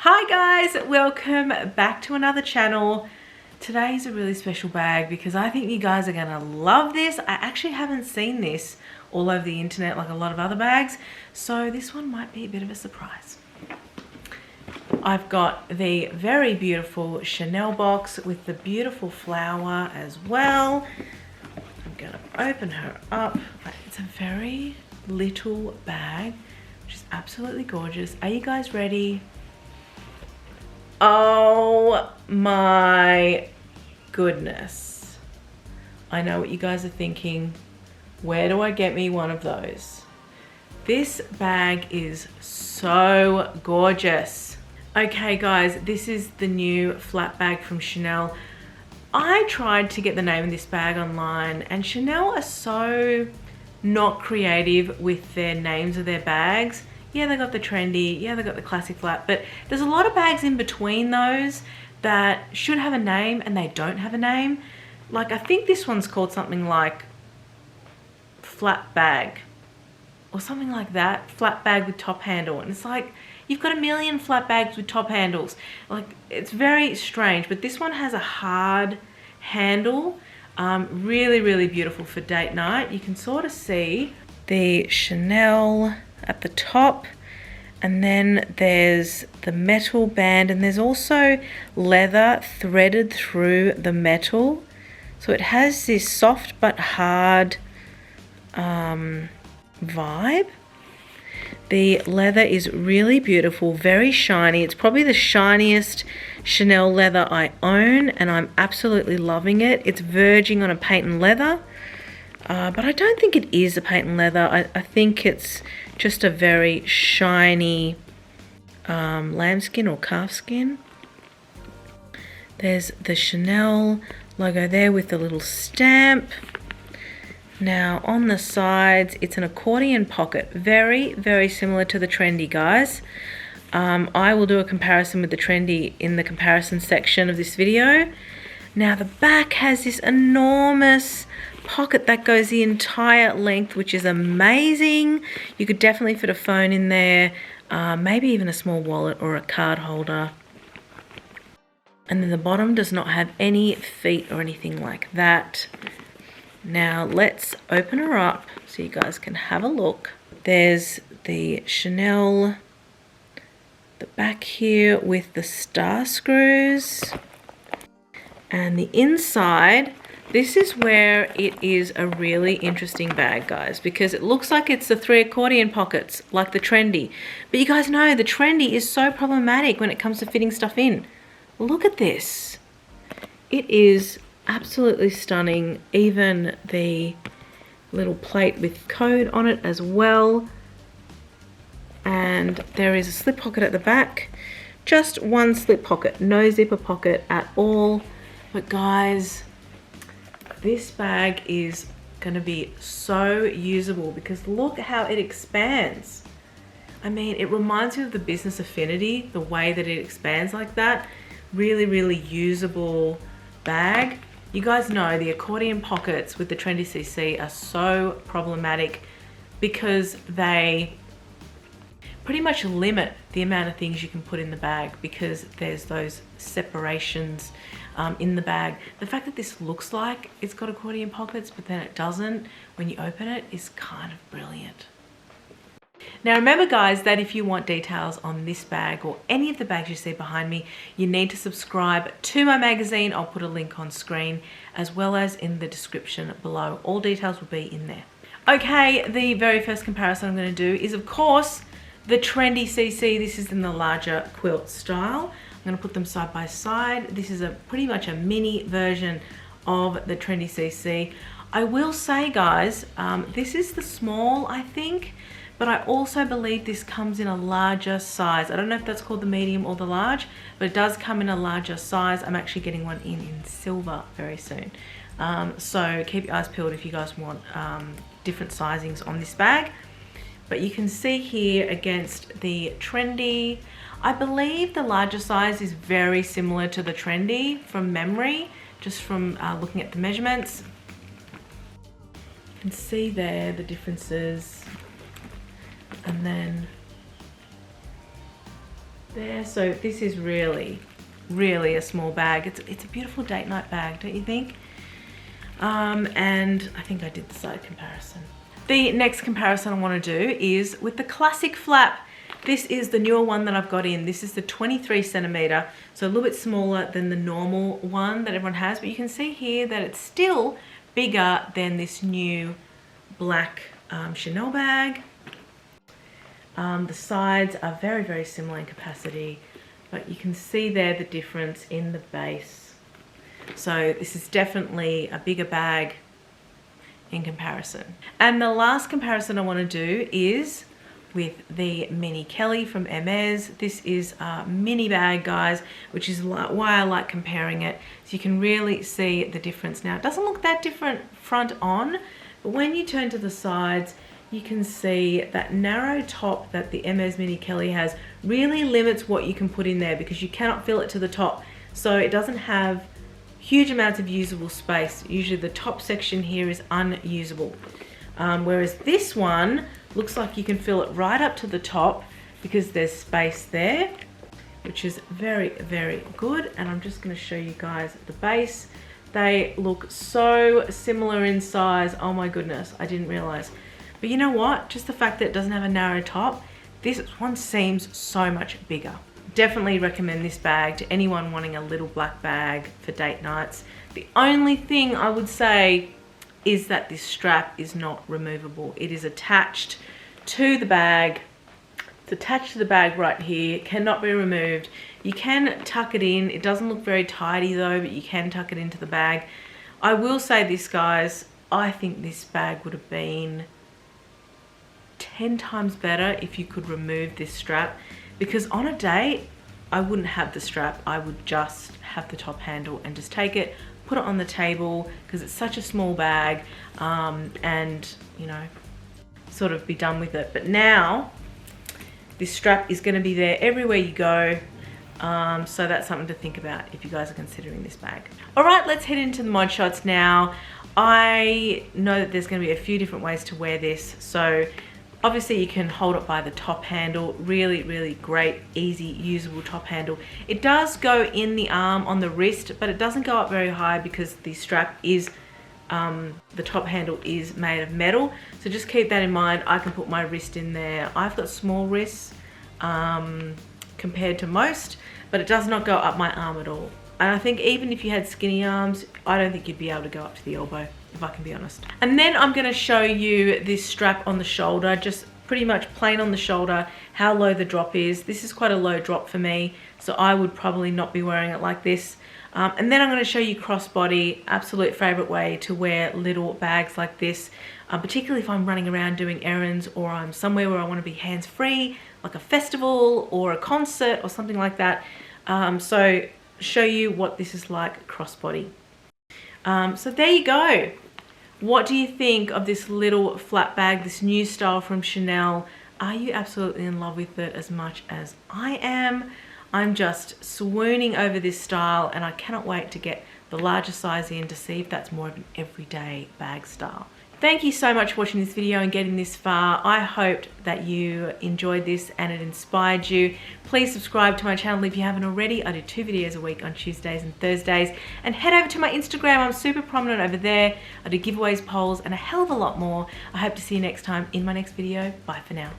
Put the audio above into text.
Hi guys, welcome back to another channel. Today's a really special bag because I think you guys are gonna love this. I actually haven't seen this all over the internet like a lot of other bags, so this one might be a bit of a surprise. I've got the very beautiful Chanel box with the beautiful flower as well. I'm gonna open her up. It's a very little bag, which is absolutely gorgeous. Are you guys ready? Oh my goodness. I know what you guys are thinking. Where do I get me one of those? This bag is so gorgeous. Okay guys, this is the new flat bag from Chanel. I tried to get the name of this bag online and Chanel are so not creative with their names of their bags. Yeah, they got the trendy, yeah, they got the classic flat, but there's a lot of bags in between those that should have a name and they don't have a name. Like, I think this one's called something like flat bag or something like that. Flat bag with top handle. And it's like, you've got a million flat bags with top handles. Like, it's very strange, but this one has a hard handle. Really, really beautiful for date night. You can sort of see the Chanel at the top, and then there's the metal band, and there's also leather threaded through the metal, so it has this soft but hard vibe. The leather is really beautiful, very shiny. It's probably the shiniest Chanel leather I own, and I'm absolutely loving it. It's verging on a patent leather, but I don't think it is a patent leather. I think it's just a very shiny lambskin or calfskin. There's the Chanel logo there with the little stamp. Now on the sides, it's an accordion pocket. Very, very similar to the trendy, guys. I will do a comparison with the trendy in the comparison section of this video. Now the back has this enormous pocket that goes the entire length, which is amazing. You could definitely fit a phone in there, maybe even a small wallet or a card holder. And then the bottom does not have any feet or anything like that. Now let's open her up so you guys can have a look. There's the Chanel, the back here with the star screws, and the inside. This is where it is a really interesting bag, guys, because it looks like it's the 3 accordion pockets like the trendy, but you guys know the trendy is so problematic when it comes to fitting stuff in. Look at this. It is absolutely stunning. Even the little plate with code on it as well, and there is a slip pocket at the back. Just one slip pocket, no zipper pocket at all. But guys, this bag is going to be so usable because look how it expands. I mean, it reminds me of the Business Affinity, the way that it expands like that. Really, really usable bag. You guys know the accordion pockets with the Trendy CC are so problematic because they pretty much limit the amount of things you can put in the bag because there's those separations in the bag. The fact that this looks like it's got accordion pockets but then it doesn't when you open it is kind of brilliant. Now remember guys that if you want details on this bag or any of the bags you see behind me, you need to subscribe to my magazine. I'll put a link on screen as well as in the description below. All details will be in there. Okay, the very first comparison I'm going to do is of course the Trendy CC. This is in the larger quilt style. I'm going to put them side by side. This is pretty much a mini version of the Trendy CC. I will say guys, this is the small, I think, but I also believe this comes in a larger size. I don't know if that's called the medium or the large, but it does come in a larger size. I'm actually getting one in silver very soon. So keep your eyes peeled if you guys want different sizings on this bag. But you can see here against the Trendy, I believe the larger size is very similar to the Trendy from memory, just from looking at the measurements. You can see there the differences. And then there. So this is really, really a small bag. It's a beautiful date night bag, don't you think? And I think I did the side comparison. The next comparison I want to do is with the classic flap. This is the newer one that I've got in. This is the 23 centimeter, so a little bit smaller than the normal one that everyone has, but you can see here that it's still bigger than this new black Chanel bag. The sides are very, very similar in capacity, but you can see there the difference in the base. So this is definitely a bigger bag in comparison. And the last comparison I want to do is with the Mini Kelly from Hermès. This is a mini bag, guys, which is why I like comparing it. So you can really see the difference. Now, it doesn't look that different front on, but when you turn to the sides, you can see that narrow top that the Hermès Mini Kelly has really limits what you can put in there because you cannot fill it to the top. So it doesn't have huge amounts of usable space. Usually the top section here is unusable. Whereas this one looks like you can fill it right up to the top because there's space there, which is very, very good. And I'm just going to show you guys the base. They look so similar in size. Oh my goodness, I didn't realize. But you know what? Just the fact that it doesn't have a narrow top, this one seems so much bigger. Definitely recommend this bag to anyone wanting a little black bag for date nights. The only thing I would say is that this strap is not removable. It is attached to the bag. It's attached to the bag right here. It cannot be removed. You can tuck it in. It doesn't look very tidy though, but you can tuck it into the bag. I will say this, guys, I think this bag would have been 10 times better if you could remove this strap, because on a date, I wouldn't have the strap. I would just have the top handle and just take it, put it on the table because it's such a small bag, and you know, sort of be done with it. But now this strap is going to be there everywhere you go, so that's something to think about if you guys are considering this bag. All right, let's head into the mod shots now. I know that there's going to be a few different ways to wear this. So obviously you can hold it by the top handle. Really, really great, easy, usable top handle. It does go in the arm on the wrist, but it doesn't go up very high because the strap is, the top handle is made of metal. So just keep that in mind. I can put my wrist in there. I've got small wrists compared to most, but it does not go up my arm at all. And I think even if you had skinny arms, I don't think you'd be able to go up to the elbow, if I can be honest. And then I'm going to show you this strap on the shoulder, just pretty much plain on the shoulder, how low the drop is. This is quite a low drop for me, so I would probably not be wearing it like this. And then I'm going to show you crossbody, absolute favorite way to wear little bags like this, particularly if I'm running around doing errands or I'm somewhere where I want to be hands-free, like a festival or a concert or something like that. So show you what this is like crossbody. So there you go. What do you think of this little flat bag, this new style from Chanel? Are you absolutely in love with it as much as I am? I'm just swooning over this style and I cannot wait to get the larger size in to see if that's more of an everyday bag style. Thank you so much for watching this video and getting this far. I hoped that you enjoyed this and it inspired you. Please subscribe to my channel if you haven't already. I do 2 videos a week on Tuesdays and Thursdays. And head over to my Instagram. I'm super prominent over there. I do giveaways, polls, and a hell of a lot more. I hope to see you next time in my next video. Bye for now.